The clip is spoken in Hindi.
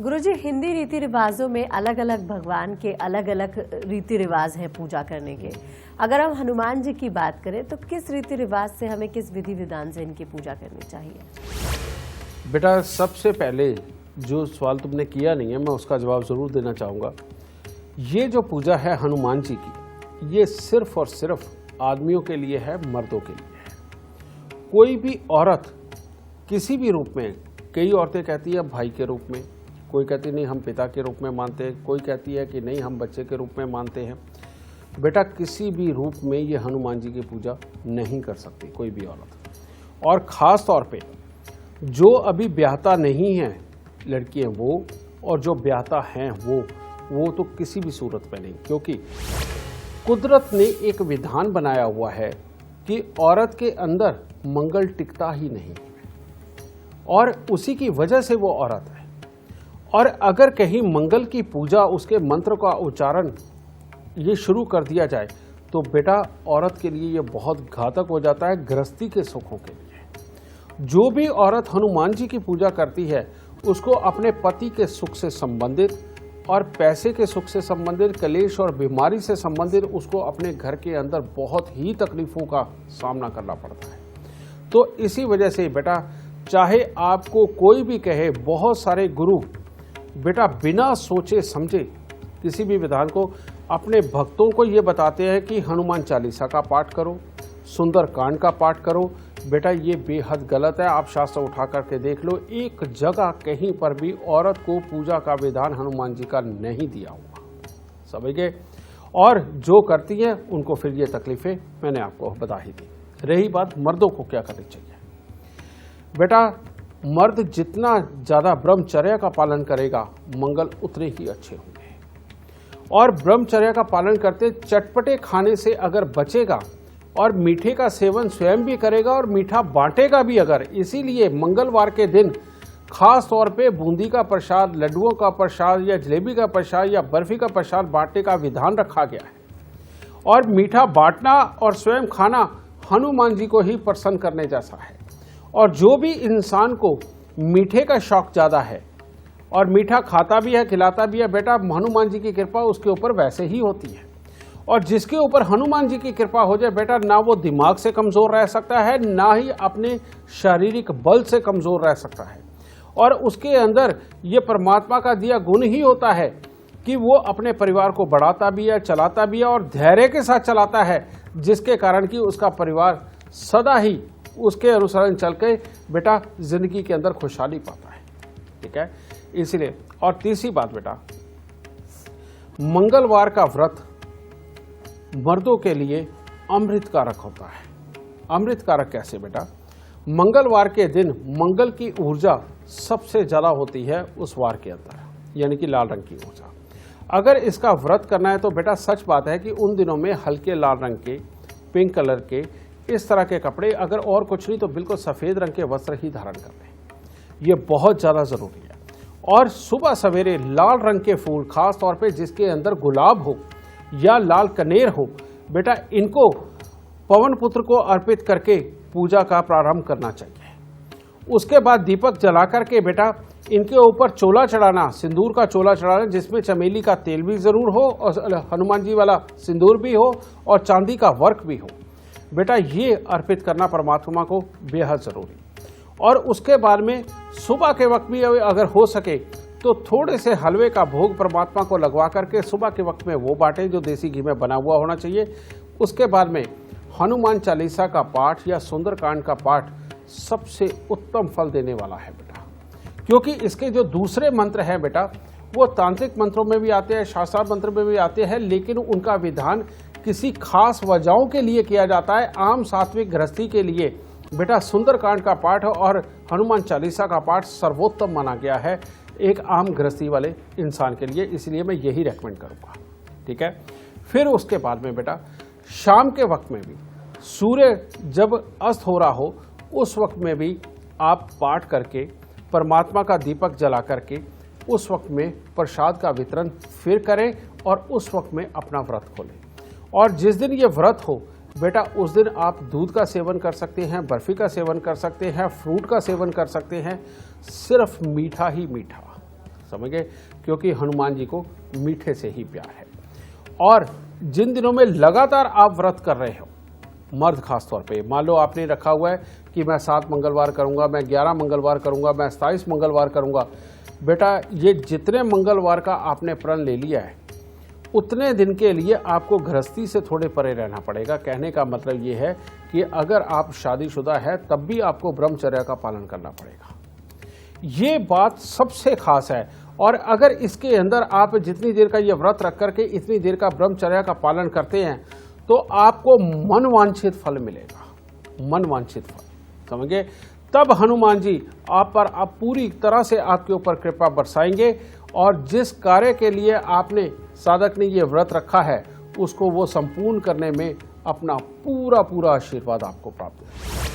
गुरुजी, हिंदी रीति रिवाजों में अलग अलग भगवान के अलग अलग रीति रिवाज हैं पूजा करने के। अगर हम हनुमान जी की बात करें तो किस रीति रिवाज से हमें, किस विधि विधान से इनकी पूजा करनी चाहिए? बेटा, सबसे पहले जो सवाल तुमने किया नहीं है, मैं उसका जवाब जरूर देना चाहूँगा। ये जो पूजा है हनुमान जी की, ये सिर्फ और सिर्फ आदमियों के लिए है, मर्दों के लिए है। कोई भी औरत किसी भी रूप में, कई औरतें कहती है भाई के रूप में, कोई कहती नहीं हम पिता के रूप में मानते हैं, कोई कहती है कि नहीं हम बच्चे के रूप में मानते हैं। बेटा, किसी भी रूप में ये हनुमान जी की पूजा नहीं कर सकती कोई भी औरत। और ख़ास तौर पे जो अभी ब्याहता नहीं है लड़कियां वो, और जो ब्याहता हैं वो तो किसी भी सूरत में नहीं, क्योंकि कुदरत ने एक विधान बनाया हुआ है कि औरत के अंदर मंगल टिकता ही नहीं, और उसी की वजह से वो औरत है। और अगर कहीं मंगल की पूजा, उसके मंत्र का उच्चारण ये शुरू कर दिया जाए तो बेटा औरत के लिए ये बहुत घातक हो जाता है, गृहस्थी के सुखों के लिए। जो भी औरत हनुमान जी की पूजा करती है उसको अपने पति के सुख से संबंधित और पैसे के सुख से संबंधित, कलेश और बीमारी से संबंधित उसको अपने घर के अंदर बहुत ही तकलीफों का सामना करना पड़ता है। तो इसी वजह से बेटा, चाहे आपको कोई भी कहे, बहुत सारे गुरु बेटा बिना सोचे समझे किसी भी विधान को अपने भक्तों को ये बताते हैं कि हनुमान चालीसा का पाठ करो, सुंदर कांड का पाठ करो। बेटा ये बेहद गलत है। आप शास्त्र उठा करके देख लो, एक जगह कहीं पर भी औरत को पूजा का विधान हनुमान जी का नहीं दिया हुआ, समझ गए। और जो करती हैं उनको फिर ये तकलीफें मैंने आपको बता ही दी। रही बात मर्दों को क्या करनी चाहिए, बेटा मर्द जितना ज़्यादा ब्रह्मचर्या का पालन करेगा मंगल उतने ही अच्छे होंगे। और ब्रह्मचर्या का पालन करते चटपटे खाने से अगर बचेगा और मीठे का सेवन स्वयं भी करेगा और मीठा बांटेगा भी अगर, इसीलिए मंगलवार के दिन खास तौर पे बूंदी का प्रसाद, लड्डुओं का प्रसाद या जलेबी का प्रसाद या बर्फी का प्रसाद बांटने का विधान रखा गया है। और मीठा बांटना और स्वयं खाना हनुमान जी को ही प्रसन्न करने जैसा है। और जो भी इंसान को मीठे का शौक ज़्यादा है और मीठा खाता भी है, खिलाता भी है, बेटा हनुमान जी की कृपा उसके ऊपर वैसे ही होती है। और जिसके ऊपर हनुमान जी की कृपा हो जाए बेटा, ना वो दिमाग से कमज़ोर रह सकता है, ना ही अपने शारीरिक बल से कमज़ोर रह सकता है। और उसके अंदर ये परमात्मा का दिया गुण ही होता है कि वो अपने परिवार को बढ़ाता भी है, चलाता भी है और धैर्य के साथ चलाता है, जिसके कारण कि उसका परिवार सदा ही उसके अनुसार चल के बेटा जिंदगी के अंदर खुशहाली पाता है। ठीक है, इसलिए। और तीसरी बात बेटा, मंगलवार का व्रत मर्दों के लिए अमृत कारक होता है। अमृत कारक कैसे बेटा? मंगलवार के दिन मंगल की ऊर्जा सबसे ज्यादा होती है उस वार के अंदर, यानी कि लाल रंग की ऊर्जा। अगर इसका व्रत करना है तो बेटा सच बात है कि उन दिनों में हल्के लाल रंग के, पिंक कलर के, इस तरह के कपड़े, अगर और कुछ नहीं तो बिल्कुल सफ़ेद रंग के वस्त्र ही धारण कर लें। ये बहुत ज़्यादा ज़रूरी है। और सुबह सवेरे लाल रंग के फूल, खास तौर पे जिसके अंदर गुलाब हो या लाल कनेर हो, बेटा इनको पवन पुत्र को अर्पित करके पूजा का प्रारंभ करना चाहिए। उसके बाद दीपक जला करके बेटा इनके ऊपर चोला चढ़ाना, सिंदूर का चोला चढ़ाना, जिसमें चमेली का तेल भी ज़रूर हो और हनुमान जी वाला सिंदूर भी हो और चांदी का वर्क भी हो। बेटा ये अर्पित करना परमात्मा को बेहद ज़रूरी। और उसके बाद में सुबह के वक्त भी अगर हो सके तो थोड़े से हलवे का भोग परमात्मा को लगवा करके सुबह के वक्त में वो बांटें, जो देसी घी में बना हुआ होना चाहिए। उसके बाद में हनुमान चालीसा का पाठ या सुंदरकांड का पाठ सबसे उत्तम फल देने वाला है बेटा, क्योंकि इसके जो दूसरे मंत्र हैं बेटा वो तांत्रिक मंत्रों में भी आते हैं, शास्त्रार्थ मंत्र में भी आते हैं, लेकिन उनका विधान किसी खास वजहों के लिए किया जाता है। आम सात्विक गृहस्थी के लिए बेटा सुंदरकांड का पाठ और हनुमान चालीसा का पाठ सर्वोत्तम माना गया है एक आम गृहस्थी वाले इंसान के लिए, इसलिए मैं यही रेकमेंड करूंगा। ठीक है, फिर उसके बाद में बेटा शाम के वक्त में भी, सूर्य जब अस्त हो रहा हो उस वक्त में भी आप पाठ करके परमात्मा का दीपक जला करके उस वक्त में प्रसाद का वितरण फिर करें और उस वक्त में अपना व्रत खोलें। और जिस दिन ये व्रत हो बेटा उस दिन आप दूध का सेवन कर सकते हैं, बर्फी का सेवन कर सकते हैं, फ्रूट का सेवन कर सकते हैं, सिर्फ मीठा ही मीठा, समझ गए, क्योंकि हनुमान जी को मीठे से ही प्यार है। और जिन दिनों में लगातार आप व्रत कर रहे हो, मर्द खास तौर पे, मान लो आपने रखा हुआ है कि मैं 7 मंगलवार करूंगा, मैं 11 मंगलवार करूंगा, मैं 27 मंगलवार करूंगा, बेटा ये जितने मंगलवार का आपने प्रण ले लिया है उतने दिन के लिए आपको गृहस्थी से थोड़े परे रहना पड़ेगा। कहने का मतलब ये है कि अगर आप शादीशुदा है तब भी आपको ब्रह्मचर्य का पालन करना पड़ेगा। ये बात सबसे खास है। और अगर इसके अंदर आप जितनी देर का ये व्रत रख करके इतनी देर का ब्रह्मचर्य का पालन करते हैं तो आपको मनवांछित फल मिलेगा, मनवांछित फल, समझ गए। तब हनुमान जी आप पर आप पूरी तरह से आपके ऊपर कृपा बरसाएंगे और जिस कार्य के लिए आपने साधक ने ये व्रत रखा है उसको वो संपूर्ण करने में अपना पूरा पूरा आशीर्वाद आपको प्राप्त होगा।